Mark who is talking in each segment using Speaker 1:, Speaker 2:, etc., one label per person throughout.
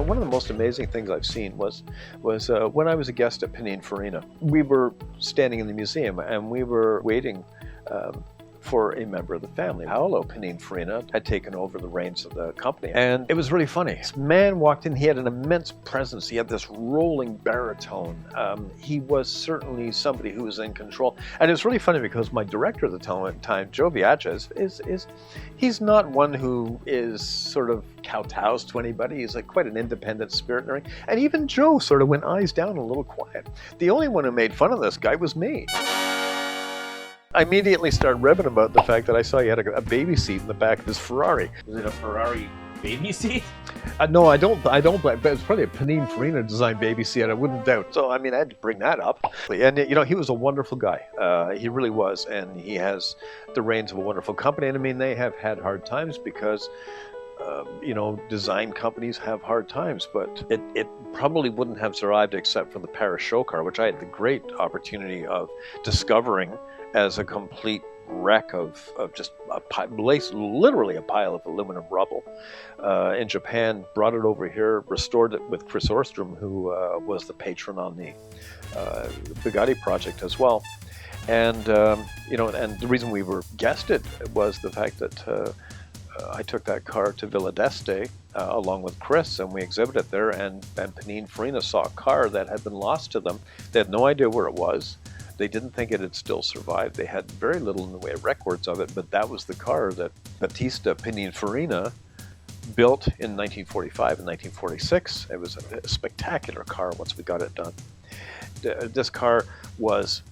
Speaker 1: one of the most amazing things I've seen was when I was a guest at Pininfarina. We were standing in the museum and we were waiting for a member of the family. Paolo Pininfarina had taken over the reins of the company, and it was really funny. This man walked in, he had an immense presence, he had this rolling baritone. He was certainly somebody who was in control. And it was really funny because my director at the time, Joe Viacha, he's not one who is sort of kowtows to anybody. He's like quite an independent spirit. And even Joe sort of went eyes down, a little quiet. The only one who made fun of this guy was me. I immediately started ribbing about the fact that I saw he had a baby seat in the back of his Ferrari.
Speaker 2: Was it a Ferrari baby seat?
Speaker 1: No, I don't blame, but it's probably a Pininfarina designed baby seat, I wouldn't doubt. So, I mean, I had to bring that up. And, you know, he was a wonderful guy. He really was. And he has the reins of a wonderful company. And I mean, they have had hard times because, you know, design companies have hard times, but it probably wouldn't have survived except for the Paris show car, which I had the great opportunity of discovering as a complete wreck of just literally a pile of aluminum rubble. In Japan, brought it over here, restored it with Chris Orstrom, who was the patron on the Bugatti project as well. And, you know, and the reason we were guested was the fact that I took that car to Villa d'Este along with Chris, and we exhibited there, and Pininfarina saw a car that had been lost to them. They had no idea where it was. They didn't think it had still survived. They had very little in the way of records of it, but that was the car that Battista Pininfarina built in 1945 and 1946. It was a spectacular car once we got it done. This car was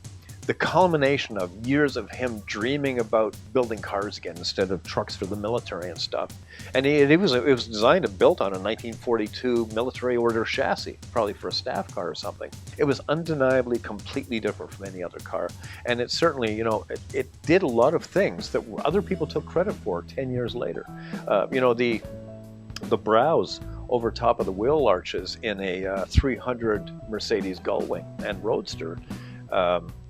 Speaker 1: the culmination of years of him dreaming about building cars again instead of trucks for the military and stuff. And it was designed and built on a 1942 military order chassis, probably for a staff car or something. It was undeniably completely different from any other car. And it certainly, you know, it did a lot of things that other people took credit for 10 years later. You know, the brows over top of the wheel arches in a 300 Mercedes Gullwing and Roadster,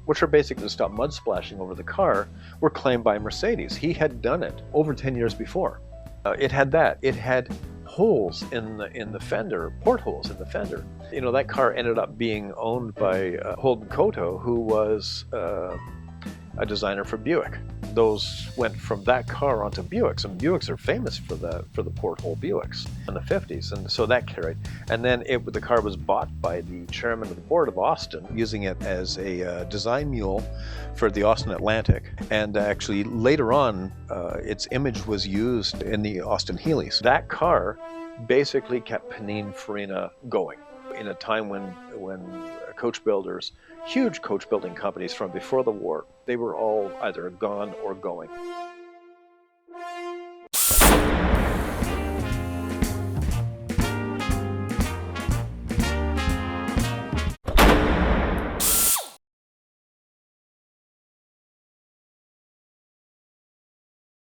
Speaker 1: which are basically to stop mud splashing over the car, were claimed by Mercedes. He had done it over 10 years before. It had that. It had holes in the fender, portholes in the fender. You know, that car ended up being owned by Holden Koto, who was a designer for Buick. Those went from that car onto Buicks, and Buicks are famous for the porthole Buicks in the 50s, and so that carried. And then the car was bought by the chairman of the board of Austin, using it as a design mule for the Austin Atlantic. And actually later on, its image was used in the Austin Healey's. That car basically kept Pininfarina going in a time when coach builders, huge coach building companies from before the war, they were all either gone or going.